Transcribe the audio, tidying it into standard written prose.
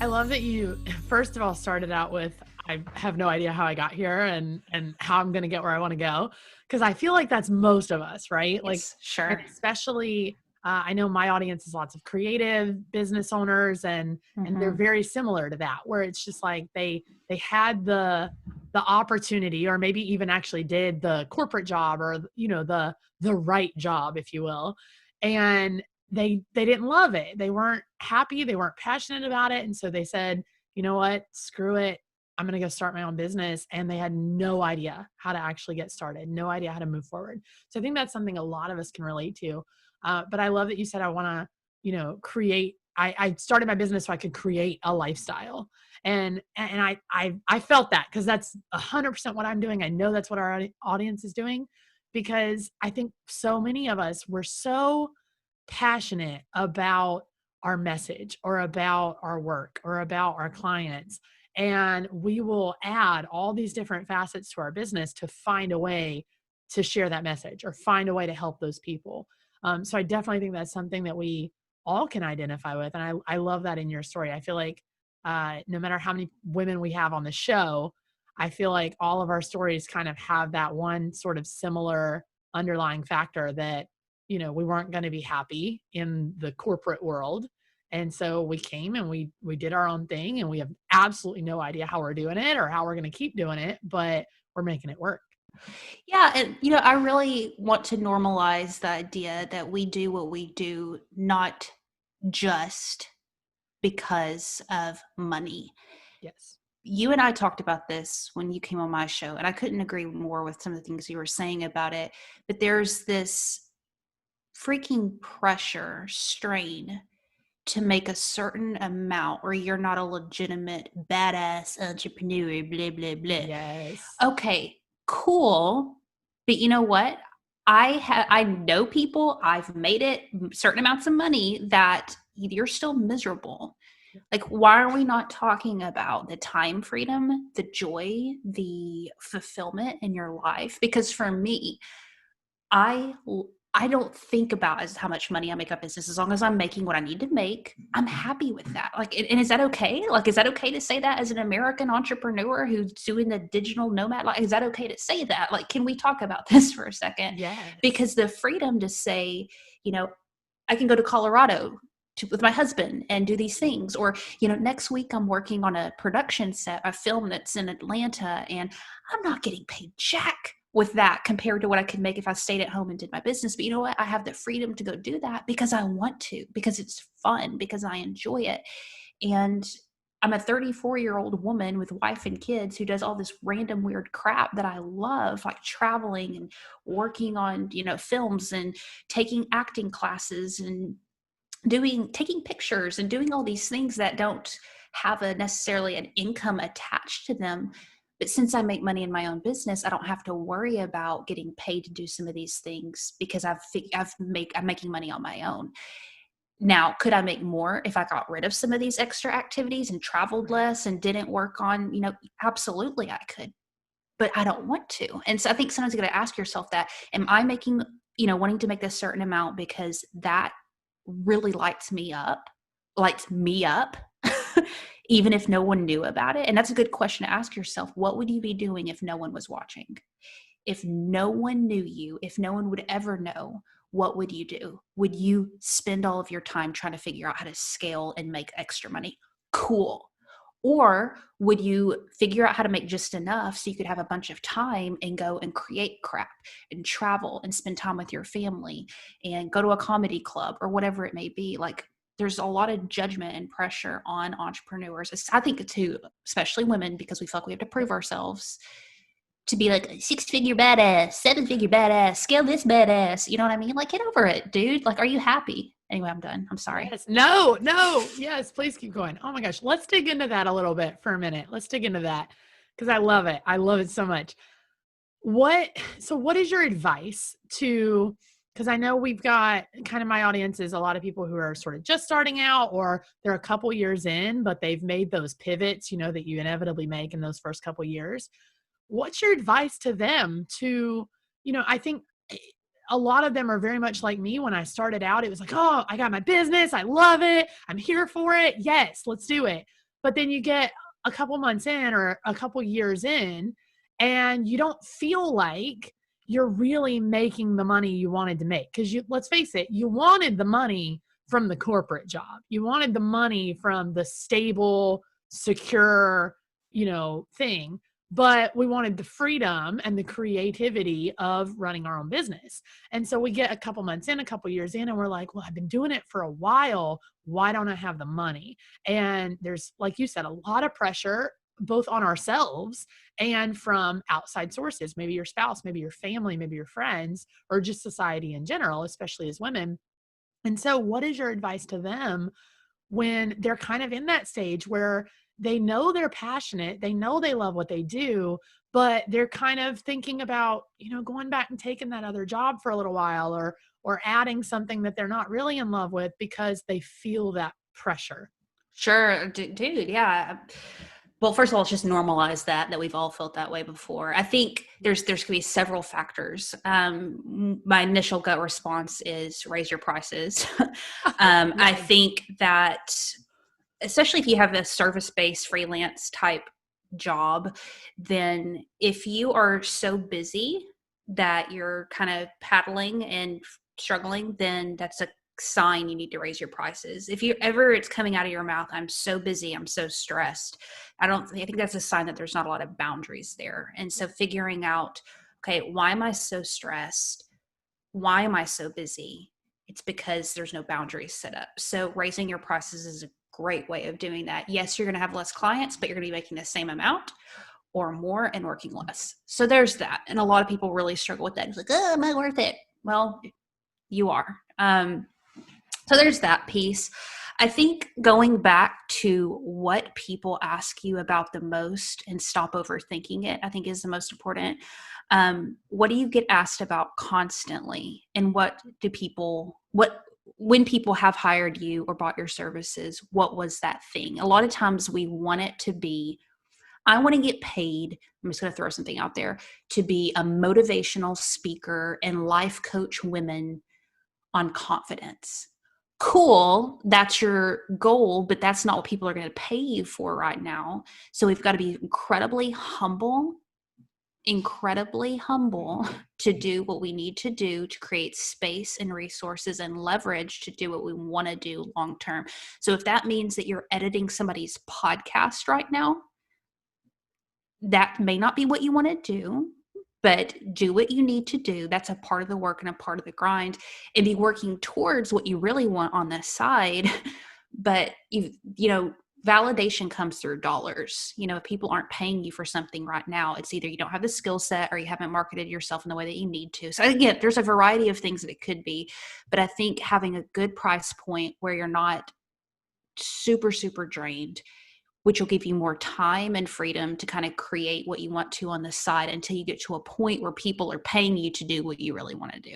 I love that you, first of all, started out with, I have no idea how I got here and how I'm going to get where I want to go. Cause I feel like that's most of us, right? Like, Yes, and sure. especially, I know my audience is lots of creative business owners and they're Mm-hmm. very similar to that, where it's just like they had the opportunity, or maybe even actually did the corporate job, or, the right job, if you will. And they didn't love it. They weren't happy. They weren't passionate about it. And so they said, you know what, screw it. I'm going to go start my own business. And they had no idea how to actually get started, no idea how to move forward. So I think that's something a lot of us can relate to. But I love that you said, I want to, create, I started my business so I could create a lifestyle. And I felt that, because that's 100% what I'm doing. I know that's what our audience is doing, because I think so many of us were so passionate about our message, or about our work, or about our clients. And we will add all these different facets to our business to find a way to share that message, or find a way to help those people. So I definitely think that's something that we all can identify with. And I love that in your story. I feel like no matter how many women we have on the show, I feel like all of our stories kind of have that one sort of similar underlying factor, that we weren't going to be happy in the corporate world. And so we came and we did our own thing, and we have absolutely no idea how we're doing it or how we're going to keep doing it, but we're making it work. Yeah, and I really want to normalize the idea that we do what we do not just because of money. Yes. You and I talked about this when you came on my show, and I couldn't agree more with some of the things you were saying about it. But there's this freaking pressure, strain to make a certain amount, or you're not a legitimate badass entrepreneur, blah, blah, blah. Yes. Okay, cool. But you know what? I know people, I've made it certain amounts of money, that you're still miserable. Like, why are we not talking about the time freedom, the joy, the fulfillment in your life? Because for me, I I don't think about as how much money I make on business. As long as I'm making what I need to make, I'm happy with that. Like, and is that okay? Like, is that okay to say that as an American entrepreneur who's doing the digital nomad? Like, is that okay to say that? Like, can we talk about this for a second? Yes. Because the freedom to say, you know, I can go to Colorado with my husband and do these things. Or, next week I'm working on a production set, a film that's in Atlanta, and I'm not getting paid jack with that compared to what I could make if I stayed at home and did my business. But you know what? I have the freedom to go do that because I want to, because it's fun, because I enjoy it. And I'm a 34-year-old woman with wife and kids who does all this random weird crap that I love, like traveling and working on, films, and taking acting classes, and taking pictures, and doing all these things that don't have necessarily an income attached to them. But since I make money in my own business, I don't have to worry about getting paid to do some of these things, because I'm making money on my own. Now, could I make more if I got rid of some of these extra activities and traveled less and didn't work on, absolutely I could, but I don't want to. And so I think sometimes you got to ask yourself that, am I making, wanting to make this certain amount because that really lights me up, even if no one knew about it? And that's a good question to ask yourself. What would you be doing if no one was watching? If no one knew you, if no one would ever know, what would you do? Would you spend all of your time trying to figure out how to scale and make extra money? Cool. Or would you figure out how to make just enough so you could have a bunch of time and go and create crap and travel and spend time with your family and go to a comedy club or whatever it may be? Like, there's a lot of judgment and pressure on entrepreneurs. I think too, especially women, because we feel like we have to prove ourselves to be like a 6-figure badass, 7-figure badass, scale this badass. You know what I mean? Like, get over it, dude. Like, are you happy? Anyway, I'm done. I'm sorry. Yes. No. Yes, please keep going. Oh my gosh. Let's dig into that a little bit for a minute. Let's dig into that, because I love it. I love it so much. What is your advice to, because I know we've got kind of, my audience is a lot of people who are sort of just starting out, or they're a couple years in, but they've made those pivots, that you inevitably make in those first couple years. What's your advice to them to, I think a lot of them are very much like me. When I started out, it was like, oh, I got my business. I love it. I'm here for it. Yes, let's do it. but then you get a couple months in or a couple years in, and you don't feel like you're really making the money you wanted to make. Because let's face it, you wanted the money from the corporate job. You wanted the money from the stable, secure, thing. But we wanted the freedom and the creativity of running our own business. And so we get a couple months in, a couple years in, and we're like, well, I've been doing it for a while. Why don't I have the money? And there's, like you said, a lot of pressure both on ourselves and from outside sources, maybe your spouse, maybe your family, maybe your friends, or just society in general, especially as women. And so what is your advice to them when they're kind of in that stage where they know they're passionate, they know they love what they do, but they're kind of thinking about, going back and taking that other job for a little while, or adding something that they're not really in love with because they feel that pressure? Sure, dude. Yeah. Well, first of all, let's just normalize that we've all felt that way before. I think there's going to be several factors. My initial gut response is raise your prices. I think that, especially if you have a service-based freelance type job, then if you are so busy that you're kind of paddling and struggling, then that's a sign you need to raise your prices. If you ever it's coming out of your mouth, I'm so busy, I'm so stressed, I think that's a sign that there's not a lot of boundaries there. And so figuring out, okay, why am I so stressed? Why am I so busy? It's because there's no boundaries set up. So raising your prices is a great way of doing that. Yes, you're going to have less clients, but you're going to be making the same amount or more and working less. So there's that. And a lot of people really struggle with that. It's like, oh, am I worth it? Well, you are. So there's that piece. I think going back to what people ask you about the most and stop overthinking it, I think is the most important. What do you get asked about constantly? And when people have hired you or bought your services, what was that thing? A lot of times we want it to be, I want to get paid, I'm just going to throw something out there, to be a motivational speaker and life coach women on confidence. Cool, that's your goal, but that's not what people are going to pay you for right now. So we've got to be incredibly humble to do what we need to do to create space and resources and leverage to do what we want to do long term. So if that means that you're editing somebody's podcast right now, that may not be what you want to do, but do what you need to do. That's a part of the work and a part of the grind, and be working towards what you really want on the side. But validation comes through dollars. If people aren't paying you for something right now, it's either you don't have the skill set or you haven't marketed yourself in the way that you need to. So again, there's a variety of things that it could be, but I think having a good price point where you're not super, super drained, which will give you more time and freedom to kind of create what you want to on the side until you get to a point where people are paying you to do what you really want to do.